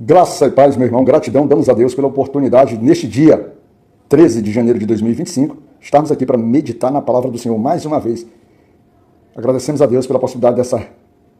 Graça e paz, meu irmão, gratidão, damos a Deus pela oportunidade, neste dia 13 de janeiro de 2025, estarmos aqui para meditar na palavra do Senhor mais uma vez. Agradecemos a Deus pela possibilidade dessa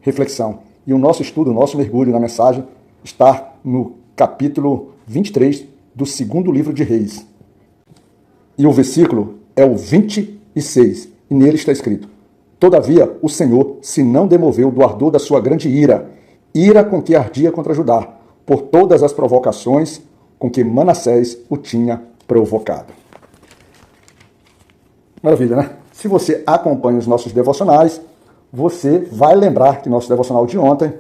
reflexão. E o nosso estudo, o nosso mergulho na mensagem está no capítulo 23 do segundo livro de Reis. E o versículo é o 26, e nele está escrito: Todavia o Senhor se não demoveu do ardor da sua grande ira com que ardia contra Judá, por todas as provocações com que Manassés o tinha provocado. Maravilha, né? Se você acompanha os nossos devocionais, você vai lembrar que nosso devocional de ontem,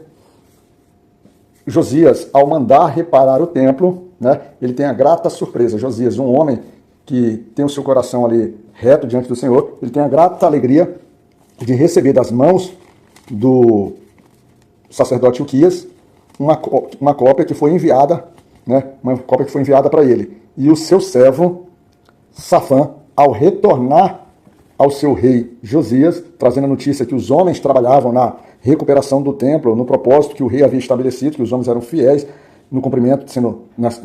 Josias, ao mandar reparar o templo, né, ele tem a grata surpresa. Josias, um homem que tem o seu coração ali reto diante do Senhor, ele tem a grata alegria de receber das mãos do sacerdote Ilquias uma cópia que foi enviada, né, uma cópia que foi enviada para ele. E o seu servo, Safã, ao retornar ao seu rei Josias, trazendo a notícia que os homens trabalhavam na recuperação do templo, no propósito que o rei havia estabelecido, que os homens eram fiéis no cumprimento,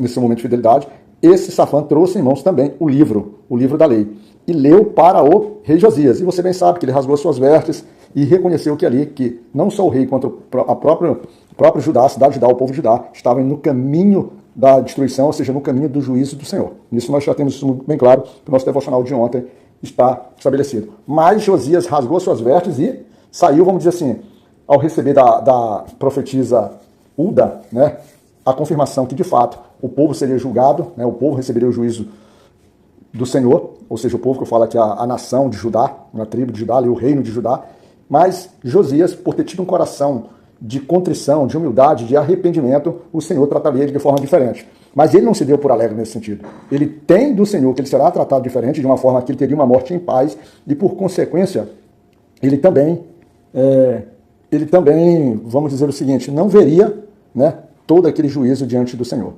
nesse momento de fidelidade, esse Safã trouxe em mãos também o livro da lei, e leu para o rei Josias. E você bem sabe que ele rasgou suas vestes e reconheceu que ali, que não só o rei quanto a próprio Judá, a cidade de Judá, o povo de Judá, estavam no caminho da destruição, ou seja, no caminho do juízo do Senhor. Isso nós já temos isso bem claro, que o nosso devocional de ontem está estabelecido. Mas Josias rasgou suas vestes e saiu, vamos dizer assim, ao receber da profetisa Ulda, né, a confirmação que, de fato, o povo seria julgado, né, o povo receberia o juízo do Senhor, ou seja, o povo que eu falo aqui, a nação de Judá, a tribo de Judá, ali, o reino de Judá. Mas Josias, por ter tido um coração de contrição, de humildade, de arrependimento, o Senhor trataria ele de forma diferente. Mas ele não se deu por alegre nesse sentido. Ele tem do Senhor que ele será tratado diferente, de uma forma que ele teria uma morte em paz, e por consequência, ele também, vamos dizer o seguinte, não veria, né, todo aquele juízo diante do Senhor.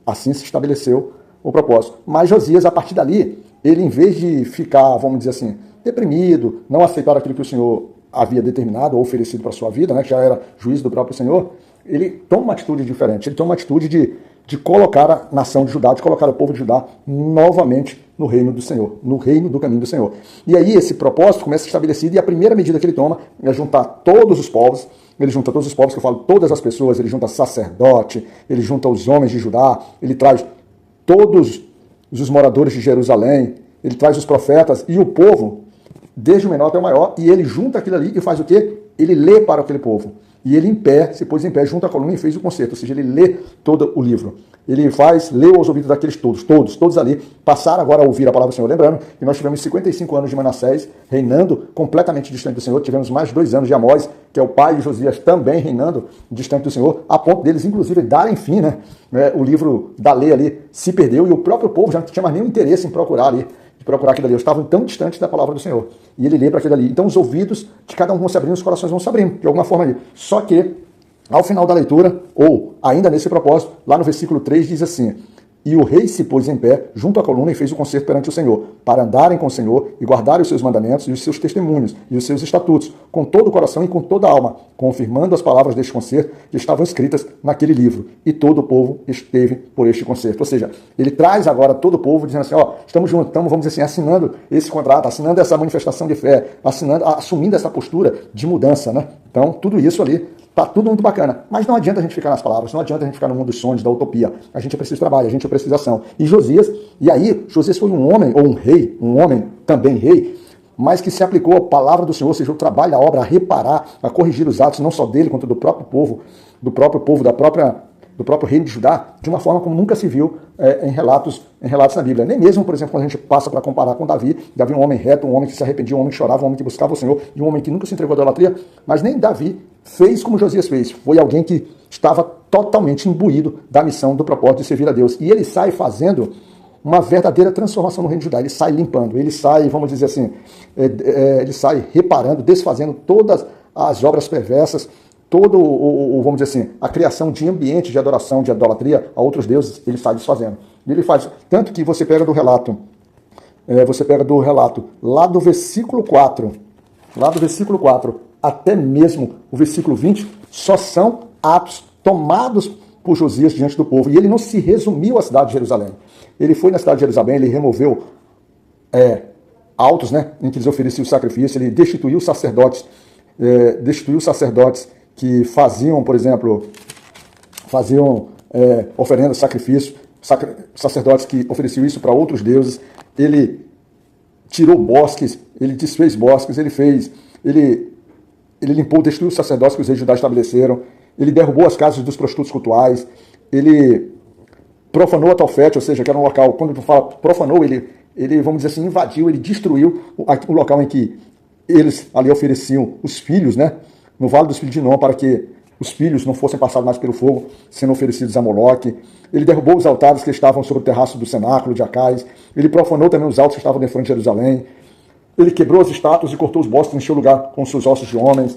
Assim se estabeleceu o propósito. Mas Josias, a partir dali, ele, em vez de ficar, vamos dizer assim, deprimido, não aceitar aquilo que o Senhor havia determinado ou oferecido para a sua vida, né, que já era juízo do próprio Senhor, ele toma uma atitude diferente. Ele toma uma atitude de colocar a nação de Judá, de colocar o povo de Judá novamente no reino do Senhor, no reino do caminho do Senhor. E aí esse propósito começa a ser estabelecido, e a primeira medida que ele toma é juntar todos os povos. Ele junta todos os povos, que eu falo, todas as pessoas, ele junta sacerdote, ele junta os homens de Judá, ele traz todos os moradores de Jerusalém, ele traz os profetas e o povo, desde o menor até o maior, e ele junta aquilo ali e faz o quê? Ele lê para aquele povo. E ele em pé, se pôs em pé junto à coluna e fez o concerto, ou seja, ele lê todo o livro. Ele leu aos ouvidos daqueles todos ali, passaram agora a ouvir a palavra do Senhor. Lembrando que nós tivemos 55 anos de Manassés reinando completamente distante do Senhor, tivemos mais 2 anos de Amós, que é o pai de Josias, também reinando distante do Senhor, a ponto deles, inclusive, darem fim, né? O livro da lei ali se perdeu, e o próprio povo já não tinha mais nenhum interesse em procurar ali, aquilo ali. Eles estavam tão distantes da palavra do Senhor. E ele lê para aquilo ali. Então os ouvidos de cada um vão se abrindo, os corações vão se abrindo, de alguma forma ali. Só que, ao final da leitura, ou ainda nesse propósito, lá no versículo 3 diz assim: E o rei se pôs em pé junto à coluna e fez o concerto perante o Senhor, para andarem com o Senhor e guardarem os seus mandamentos e os seus testemunhos e os seus estatutos, com todo o coração e com toda a alma, confirmando as palavras deste concerto que estavam escritas naquele livro. E todo o povo esteve por este concerto. Ou seja, ele traz agora todo o povo dizendo assim, estamos juntos, estamos, vamos dizer assim, assinando esse contrato, assinando essa manifestação de fé, assumindo essa postura de mudança, né? Então, tudo isso ali tá tudo muito bacana, mas não adianta a gente ficar nas palavras, não adianta a gente ficar no mundo dos sonhos, da utopia. A gente precisa de trabalho, a gente precisa de ação. E Josias foi um homem, ou um homem também rei, mas que se aplicou à palavra do Senhor, ou seja, o trabalho, a obra, a reparar, a corrigir os atos, não só dele, quanto do próprio povo, do próprio reino de Judá, de uma forma como nunca se viu em relatos na Bíblia. Nem mesmo, por exemplo, quando a gente passa para comparar com Davi, um homem reto, um homem que se arrependia, um homem que chorava, um homem que buscava o Senhor, e um homem que nunca se entregou à idolatria, mas nem Davi fez como Josias fez. Foi alguém que estava totalmente imbuído da missão, do propósito de servir a Deus. E ele sai fazendo uma verdadeira transformação no reino de Judá. Ele sai limpando, ele sai, vamos dizer assim, ele sai reparando, desfazendo todas as obras perversas, vamos dizer assim, a criação de ambiente de adoração, de idolatria a outros deuses, ele sai desfazendo. E ele faz, tanto que você pega do relato lá do versículo 4 até mesmo o versículo 20, só são atos tomados por Josias diante do povo. E ele não se resumiu à cidade de Jerusalém. Ele foi na cidade de Jerusalém, ele removeu altos, né, em que eles ofereciam sacrifício, ele destituiu sacerdotes que faziam, por exemplo, oferendas, sacrifício, sacerdotes que ofereciam isso para outros deuses. Ele tirou bosques, ele desfez bosques, ele limpou, destruiu os sacerdotes que os reis de Judá estabeleceram, ele derrubou as casas dos prostitutos cultuais, ele profanou a Tofete, ou seja, que era um local, quando fala profanou, ele, vamos dizer assim, invadiu, ele destruiu o local em que eles ali ofereciam os filhos, né, no Vale dos Filhos de Nom, para que os filhos não fossem passados mais pelo fogo, sendo oferecidos a Moloque. Ele derrubou os altares que estavam sobre o terraço do cenáculo de Acais. Ele profanou também os altos que estavam dentro de Jerusalém. Ele quebrou as estátuas e cortou os bosques, encheu o lugar com seus ossos de homens.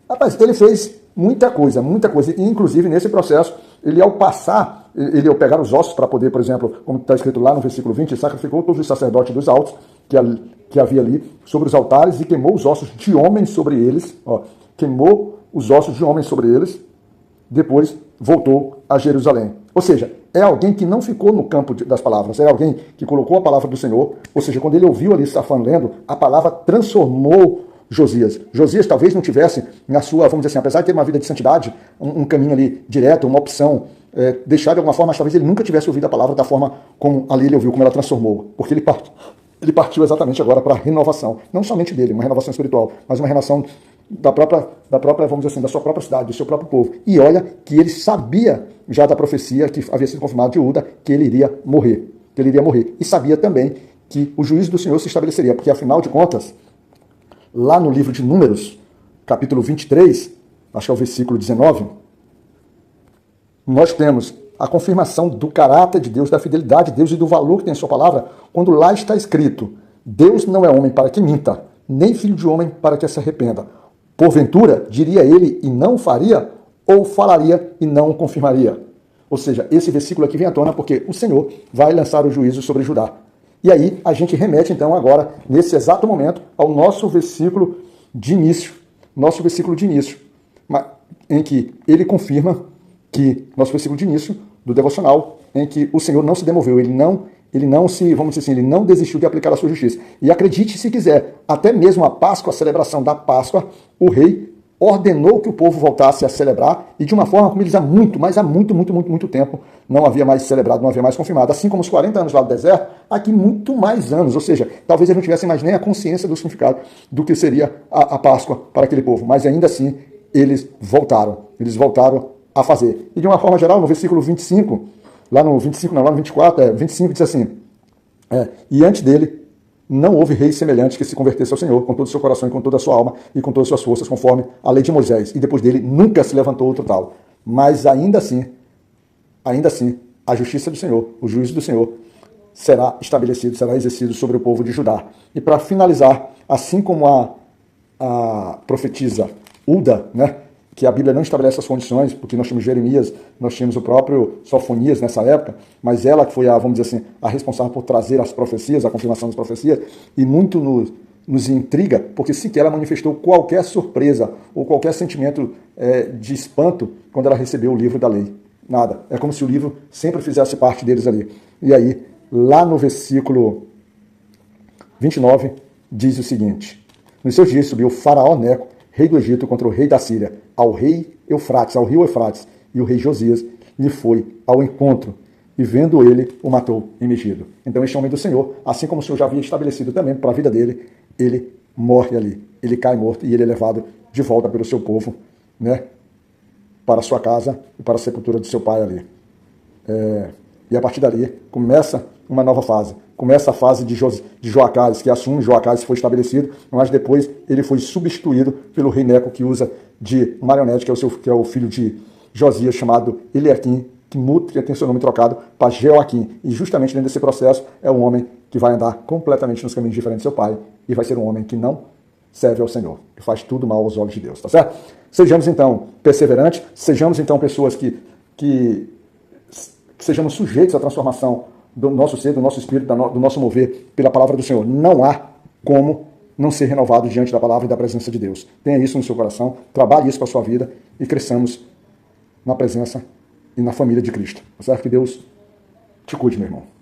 Rapaz, ele fez muita coisa, muita coisa. E, inclusive, nesse processo, ele ao pegar os ossos para poder, por exemplo, como está escrito lá no versículo 20, ele sacrificou todos os sacerdotes dos altos que havia ali sobre os altares e queimou os ossos de homens sobre eles. Queimou os ossos de homens sobre eles, depois voltou a Jerusalém. Ou seja, é alguém que não ficou no campo das palavras, é alguém que colocou a palavra do Senhor, ou seja, quando ele ouviu ali Safã lendo, a palavra transformou Josias. Josias talvez não tivesse na sua, vamos dizer assim, apesar de ter uma vida de santidade, um caminho ali direto, uma opção, deixar de alguma forma, mas talvez ele nunca tivesse ouvido a palavra da forma como ali ele ouviu, como ela transformou, porque ele partiu exatamente agora para a renovação, não somente dele, uma renovação espiritual, mas uma renovação da própria, vamos dizer assim, da sua própria cidade, do seu próprio povo. E olha que ele sabia já da profecia que havia sido confirmada de Uda, que ele iria morrer. E sabia também que o juízo do Senhor se estabeleceria, porque afinal de contas, lá no livro de Números, capítulo 23, acho que é o versículo 19, nós temos a confirmação do caráter de Deus, da fidelidade de Deus e do valor que tem a sua palavra, quando lá está escrito: Deus não é homem para que minta, nem filho de homem para que se arrependa. Porventura, diria ele e não faria, ou falaria e não confirmaria. Ou seja, esse versículo aqui vem à tona porque o Senhor vai lançar o juízo sobre Judá. E aí a gente remete então agora, nesse exato momento, ao nosso versículo de início, em que ele confirma que, nosso versículo de início do devocional, em que o Senhor não se demoveu, ele não se, vamos dizer assim, ele não desistiu de aplicar a sua justiça. E acredite se quiser, até mesmo a Páscoa, a celebração da Páscoa, o rei ordenou que o povo voltasse a celebrar, e de uma forma como eles há muito tempo não havia mais celebrado, não havia mais confirmado. Assim como os 40 anos lá do deserto, aqui muito mais anos, ou seja, talvez eles não tivessem mais nem a consciência do significado do que seria a Páscoa para aquele povo, mas ainda assim eles voltaram a fazer. E de uma forma geral, no versículo 25, lá no 24, 25 diz assim, e antes dele não houve rei semelhante que se convertesse ao Senhor com todo o seu coração e com toda a sua alma e com todas as suas forças, conforme a lei de Moisés. E depois dele nunca se levantou outro tal. Mas ainda assim, a justiça do Senhor, o juízo do Senhor, será estabelecido, será exercido sobre o povo de Judá. E para finalizar, assim como a profetisa Uda, né, que a Bíblia não estabelece as condições, porque nós tínhamos Jeremias, nós tínhamos o próprio Sofonias nessa época, mas ela que foi vamos dizer assim, a responsável por trazer as profecias, a confirmação das profecias, e muito nos intriga, porque sequer ela manifestou qualquer surpresa ou qualquer sentimento de espanto quando ela recebeu o livro da lei. Nada. É como se o livro sempre fizesse parte deles ali. E aí, lá no versículo 29, diz o seguinte: nos seus dias subiu Faraó Neco, rei do Egito, contra o rei da Síria, ao rio Eufrates, e o rei Josias lhe foi ao encontro, e vendo ele, o matou em Megido. Então este homem do Senhor, assim como o Senhor já havia estabelecido também para a vida dele, ele morre ali, ele cai morto, e ele é levado de volta pelo seu povo, né, para a sua casa e para a sepultura do seu pai ali. E a partir dali começa uma nova fase. Começa a fase de Joacás, que assume, Joacás foi estabelecido, mas depois ele foi substituído pelo rei Neco, que usa de marionete, que é o filho de Josias, chamado Eliaquim, que tem seu nome trocado para Jeoaquim. E justamente dentro desse processo é um homem que vai andar completamente nos caminhos diferentes do seu pai, e vai ser um homem que não serve ao Senhor, que faz tudo mal aos olhos de Deus, tá certo? Sejamos então perseverantes, sejamos então pessoas que sejamos sujeitos à transformação do nosso ser, do nosso espírito, do nosso mover pela palavra do Senhor. Não há como não ser renovado diante da palavra e da presença de Deus. Tenha isso no seu coração, trabalhe isso para a sua vida e cresçamos na presença e na família de Cristo. Tá certo? Que Deus te cuide, meu irmão.